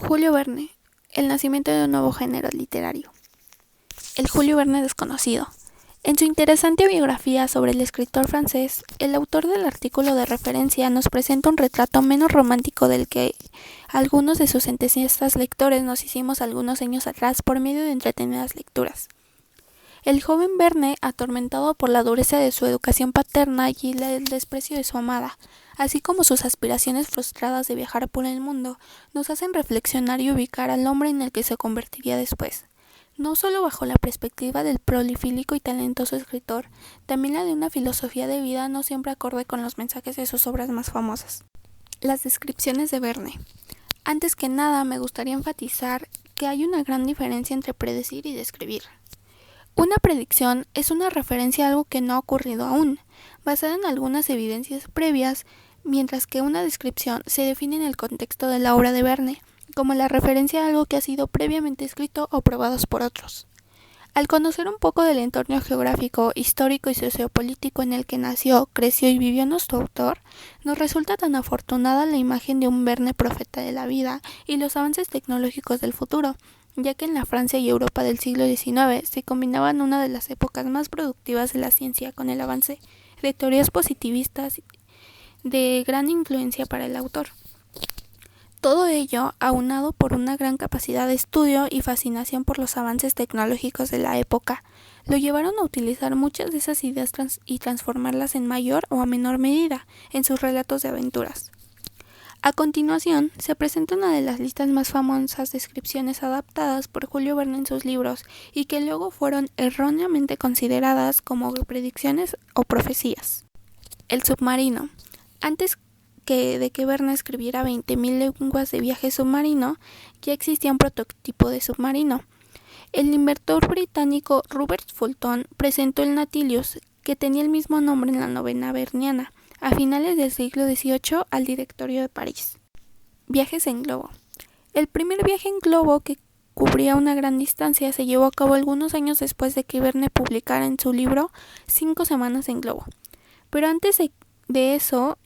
Julio Verne, el nacimiento de un nuevo género literario. El Julio Verne desconocido. En su interesante biografía sobre el escritor francés, el autor del artículo de referencia nos presenta un retrato menos romántico del que algunos de sus entusiastas lectores nos hicimos algunos años atrás por medio de entretenidas lecturas. El joven Verne, atormentado por la dureza de su educación paterna y el desprecio de su amada, así como sus aspiraciones frustradas de viajar por el mundo, nos hacen reflexionar y ubicar al hombre en el que se convertiría después. No solo bajo la perspectiva del prolífico y talentoso escritor, también la de una filosofía de vida no siempre acorde con los mensajes de sus obras más famosas. Las descripciones de Verne. Antes que nada, me gustaría enfatizar que hay una gran diferencia entre predecir y describir. Una predicción es una referencia a algo que no ha ocurrido aún, basada en algunas evidencias previas, mientras que una descripción se define en el contexto de la obra de Verne, como la referencia a algo que ha sido previamente escrito o probados por otros. Al conocer un poco del entorno geográfico, histórico y sociopolítico en el que nació, creció y vivió nuestro autor, nos resulta tan afortunada la imagen de un Verne profeta de la vida y los avances tecnológicos del futuro, ya que en la Francia y Europa del siglo XIX se combinaban una de las épocas más productivas de la ciencia con el avance de teorías positivistas de gran influencia para el autor. Todo ello aunado por una gran capacidad de estudio y fascinación por los avances tecnológicos de la época, lo llevaron a utilizar muchas de esas ideas y transformarlas en mayor o a menor medida en sus relatos de aventuras. A continuación, se presenta una de las listas más famosas descripciones adaptadas por Julio Verne en sus libros y que luego fueron erróneamente consideradas como predicciones o profecías. El submarino. Antes de que Verne escribiera 20.000 lenguas de viaje submarino, ya existía un prototipo de submarino. El inventor británico Robert Fulton presentó el Nautilus, que tenía el mismo nombre en la novela verniana, a finales del siglo XVIII al directorio de París. Viajes en globo. El primer viaje en globo, que cubría una gran distancia, se llevó a cabo algunos años después de que Verne publicara en su libro 5 semanas en globo. Pero antes de eso,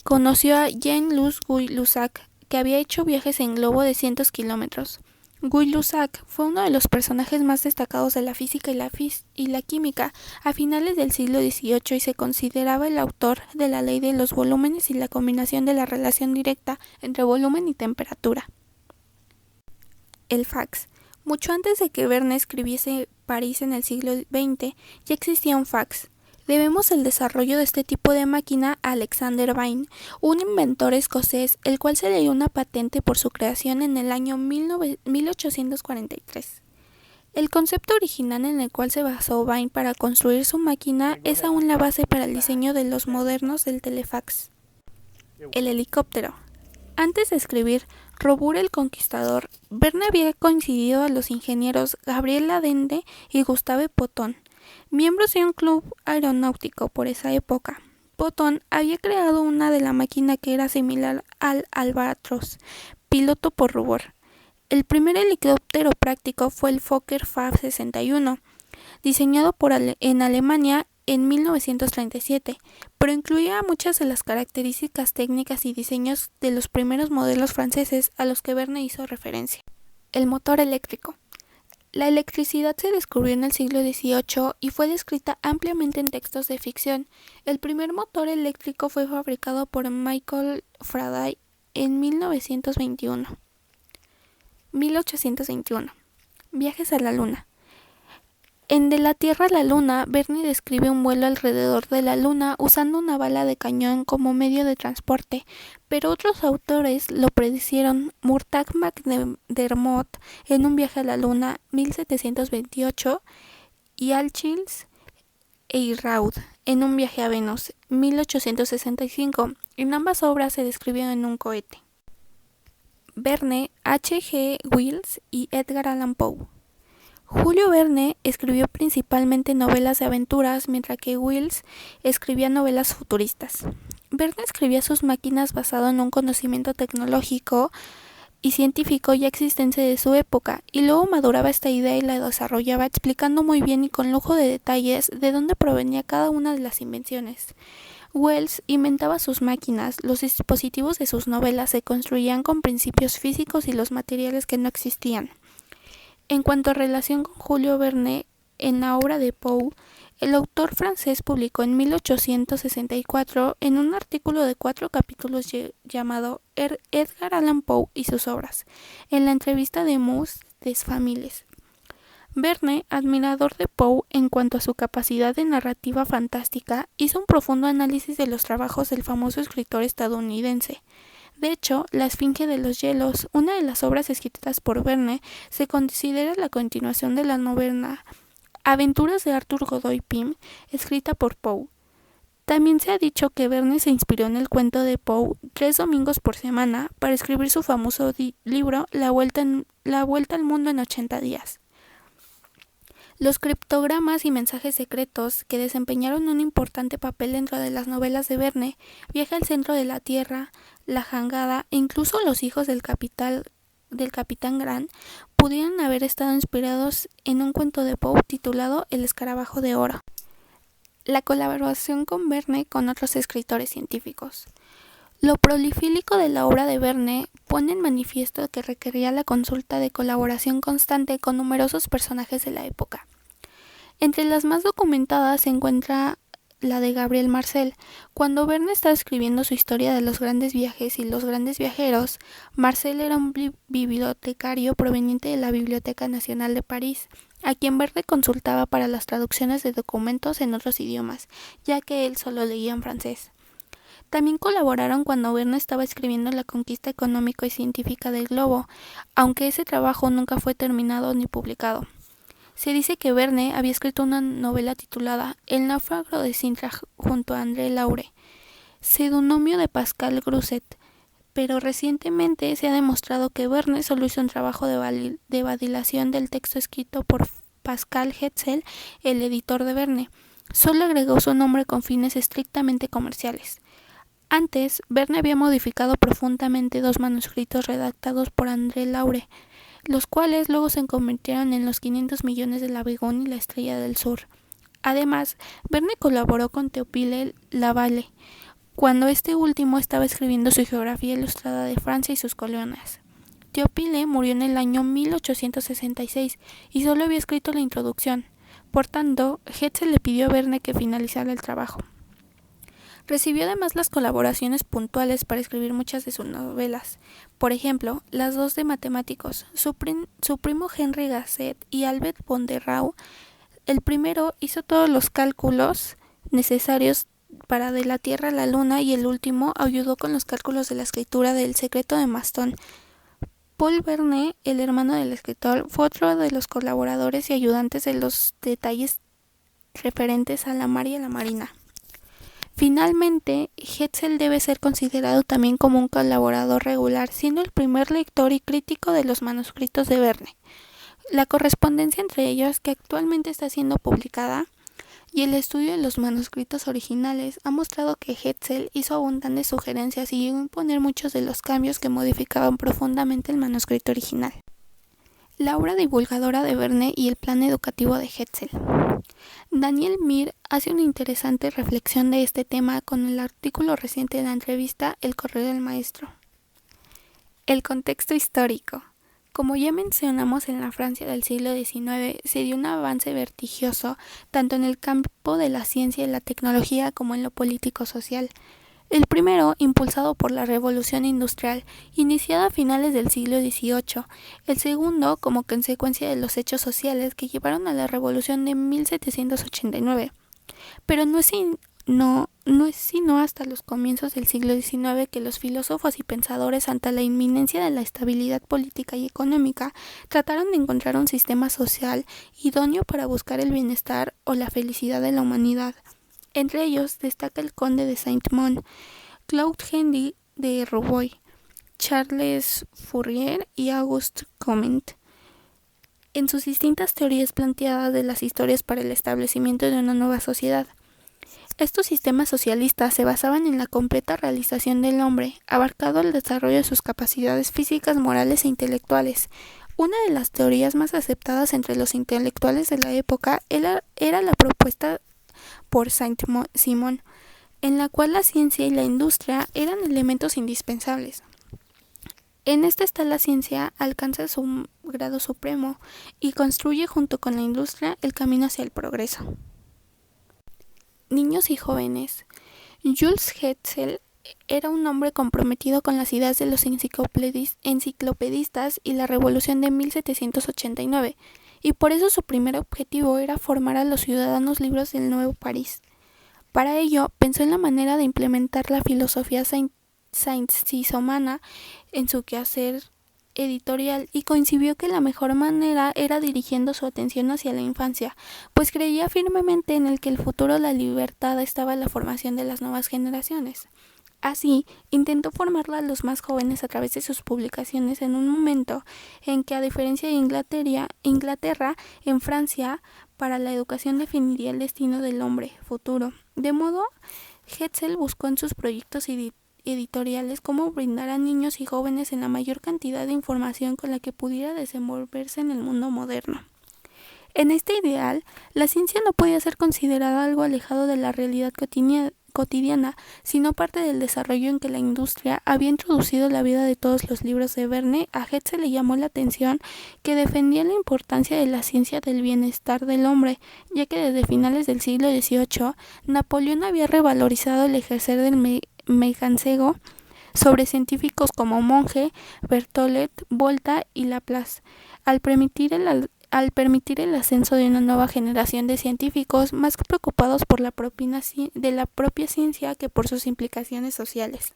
conoció a Jean-Louis Gay-Lussac, que había hecho viajes en globo de cientos kilómetros. Gay-Lussac fue uno de los personajes más destacados de la física y la química a finales del siglo XVIII y se consideraba el autor de la ley de los volúmenes y la combinación de la relación directa entre volumen y temperatura. El fax. Mucho antes de que Verne escribiese París en el siglo XX, ya existía un fax. Debemos el desarrollo de este tipo de máquina a Alexander Bain, un inventor escocés, el cual se le dio una patente por su creación en el año 1843. El concepto original en el cual se basó Bain para construir su máquina es aún la base para el diseño de los modernos del telefax. El helicóptero. Antes de escribir Robur el Conquistador, Verne había coincidido a los ingenieros Gabriel Ladende y Gustave Potton, miembros de un club aeronáutico por esa época. Potton había creado una de la máquina que era similar al Albatros, piloto por rubor. El primer helicóptero práctico fue el Fokker F-61, diseñado en Alemania en 1937, pero incluía muchas de las características técnicas y diseños de los primeros modelos franceses a los que Verne hizo referencia. El motor eléctrico. La electricidad se descubrió en el siglo XVIII y fue descrita ampliamente en textos de ficción. El primer motor eléctrico fue fabricado por Michael Faraday en 1821. Viajes a la Luna. En De la Tierra a la Luna, Verne describe un vuelo alrededor de la Luna usando una bala de cañón como medio de transporte, pero otros autores lo predicieron. Murtagh MacDermot en Un viaje a la Luna, 1728, y Alchills Eyraud en Un viaje a Venus, 1865. En ambas obras se describió en un cohete. Verne, H. G. Wells y Edgar Allan Poe. Julio Verne escribió principalmente novelas de aventuras, mientras que Wells escribía novelas futuristas. Verne escribía sus máquinas basado en un conocimiento tecnológico y científico ya existente de su época, y luego maduraba esta idea y la desarrollaba explicando muy bien y con lujo de detalles de dónde provenía cada una de las invenciones. Wells inventaba sus máquinas, los dispositivos de sus novelas se construían con principios físicos y los materiales que no existían. En cuanto a relación con Julio Verne, en la obra de Poe, el autor francés publicó en 1864 en un artículo de 4 capítulos llamado Edgar Allan Poe y sus obras, en la entrevista de Mus des Familles. Verne, admirador de Poe en cuanto a su capacidad de narrativa fantástica, hizo un profundo análisis de los trabajos del famoso escritor estadounidense. De hecho, La Esfinge de los Hielos, una de las obras escritas por Verne, se considera la continuación de la novela Aventuras de Arthur Godoy Pym, escrita por Poe. También se ha dicho que Verne se inspiró en el cuento de Poe 3 domingos por semana para escribir su famoso libro La Vuelta al Mundo en 80 días. Los criptogramas y mensajes secretos, que desempeñaron un importante papel dentro de las novelas de Verne, Viaje al centro de la Tierra, La Jangada e incluso Los hijos del Capitán Grant, pudieron haber estado inspirados en un cuento de Poe titulado El escarabajo de oro. La colaboración con Verne con otros escritores científicos. Lo prolífico de la obra de Verne pone en manifiesto que requería la consulta de colaboración constante con numerosos personajes de la época. Entre las más documentadas se encuentra la de Gabriel Marcel. Cuando Verne estaba escribiendo su historia de los grandes viajes y los grandes viajeros, Marcel era un bibliotecario proveniente de la Biblioteca Nacional de París, a quien Verne consultaba para las traducciones de documentos en otros idiomas, ya que él solo leía en francés. También colaboraron cuando Verne estaba escribiendo La conquista económica y científica del globo, aunque ese trabajo nunca fue terminado ni publicado. Se dice que Verne había escrito una novela titulada El náufrago de Sintra junto a André Laure, pseudónimo de Pascal Grousset, pero recientemente se ha demostrado que Verne solo hizo un trabajo de validación del texto escrito por Pascal Hetzel, el editor de Verne. Solo agregó su nombre con fines estrictamente comerciales. Antes, Verne había modificado profundamente 2 manuscritos redactados por André Laure, los cuales luego se convirtieron en los 500 millones de la Begoña y la Estrella del Sur. Además, Verne colaboró con Théophile Lavalle, cuando este último estaba escribiendo su geografía ilustrada de Francia y sus colonias. Théophile murió en el año 1866 y solo había escrito la introducción. Por tanto, Hetzel le pidió a Verne que finalizara el trabajo. Recibió además las colaboraciones puntuales para escribir muchas de sus novelas, por ejemplo, las 2 de matemáticos, su primo Henri Gasset y Albert Pondereau. El primero hizo todos los cálculos necesarios para de la Tierra a la Luna y el último ayudó con los cálculos de la escritura del Secreto de Maston. Paul Verne, el hermano del escritor, fue otro de los colaboradores y ayudantes de los detalles referentes a la mar y a la marina. Finalmente, Hetzel debe ser considerado también como un colaborador regular, siendo el primer lector y crítico de los manuscritos de Verne. La correspondencia entre ellos, que actualmente está siendo publicada, y el estudio de los manuscritos originales ha mostrado que Hetzel hizo abundantes sugerencias y llegó a imponer muchos de los cambios que modificaban profundamente el manuscrito original. La obra divulgadora de Verne y el plan educativo de Hetzel. Daniel Mir hace una interesante reflexión de este tema con el artículo reciente de la entrevista El correo del maestro. El contexto histórico. Como ya mencionamos, en la Francia del siglo XIX se dio un avance vertiginoso tanto en el campo de la ciencia y la tecnología como en lo político-social. El primero, impulsado por la Revolución Industrial, iniciada a finales del siglo XVIII. El segundo, como consecuencia de los hechos sociales que llevaron a la Revolución de 1789. Pero no es sino hasta los comienzos del siglo XIX que los filósofos y pensadores, ante la inminencia de la estabilidad política y económica, trataron de encontrar un sistema social idóneo para buscar el bienestar o la felicidad de la humanidad. Entre ellos destaca el conde de Saint-Mond, Claude-Henri de Roubaix, Charles Fourier y Auguste Comte, en sus distintas teorías planteadas de las historias para el establecimiento de una nueva sociedad. Estos sistemas socialistas se basaban en la completa realización del hombre, abarcado el desarrollo de sus capacidades físicas, morales e intelectuales. Una de las teorías más aceptadas entre los intelectuales de la época era la propuesta por Saint-Simon, en la cual la ciencia y la industria eran elementos indispensables. En esta está la ciencia alcanza su grado supremo y construye junto con la industria el camino hacia el progreso. Niños y jóvenes. Jules Hetzel era un hombre comprometido con las ideas de los enciclopedistas y la Revolución de 1789, y por eso su primer objetivo era formar a los ciudadanos libres del Nuevo París. Para ello, pensó en la manera de implementar la filosofía saint-simoniana en su quehacer editorial y concibió que la mejor manera era dirigiendo su atención hacia la infancia, pues creía firmemente en el que el futuro de la libertad estaba en la formación de las nuevas generaciones. Así, intentó formarla a los más jóvenes a través de sus publicaciones en un momento en que, a diferencia de Inglaterra, en Francia, para la educación definiría el destino del hombre futuro. De modo, Hetzel buscó en sus proyectos editoriales cómo brindar a niños y jóvenes en la mayor cantidad de información con la que pudiera desenvolverse en el mundo moderno. En este ideal, la ciencia no podía ser considerada algo alejado de la realidad cotidiana, sino parte del desarrollo en que la industria había introducido la vida de todos los libros de Verne. A Hetzel le llamó la atención que defendía la importancia de la ciencia del bienestar del hombre, ya que desde finales del siglo XVIII, Napoleón había revalorizado el ejercer del mecansego sobre científicos como Monge, Berthollet, Volta y Laplace, al permitir el ascenso de una nueva generación de científicos más preocupados por la propia ciencia que por sus implicaciones sociales.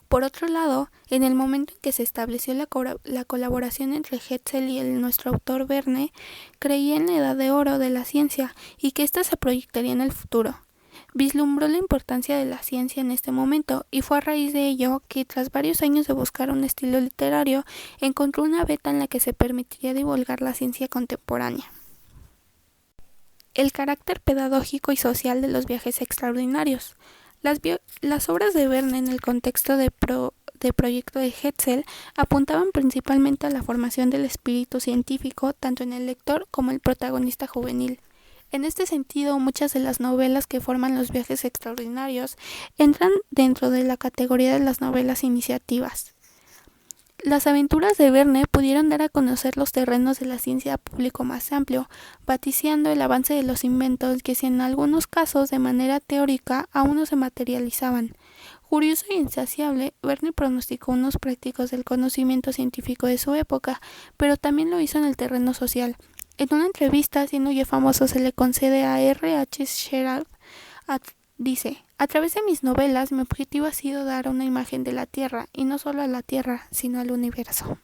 Por otro lado, en el momento en que se estableció la colaboración entre Hetzel y nuestro autor Verne, creía en la edad de oro de la ciencia y que ésta se proyectaría en el futuro. Vislumbró la importancia de la ciencia en este momento y fue a raíz de ello que, tras varios años de buscar un estilo literario, encontró una beta en la que se permitiría divulgar la ciencia contemporánea. El carácter pedagógico y social de los viajes extraordinarios. Las obras de Verne en el contexto de proyecto de Hetzel apuntaban principalmente a la formación del espíritu científico tanto en el lector como el protagonista juvenil. En este sentido, muchas de las novelas que forman los viajes extraordinarios entran dentro de la categoría de las novelas iniciativas. Las aventuras de Verne pudieron dar a conocer los terrenos de la ciencia a público más amplio, vaticiando el avance de los inventos que, si en algunos casos de manera teórica, aún no se materializaban. Curioso e insaciable, Verne pronosticó unos prácticos del conocimiento científico de su época, pero también lo hizo en el terreno social. En una entrevista, siendo ya famoso, se le concede a R. H. Sherald, dice: a través de mis novelas, mi objetivo ha sido dar una imagen de la Tierra, y no solo a la Tierra, sino al universo.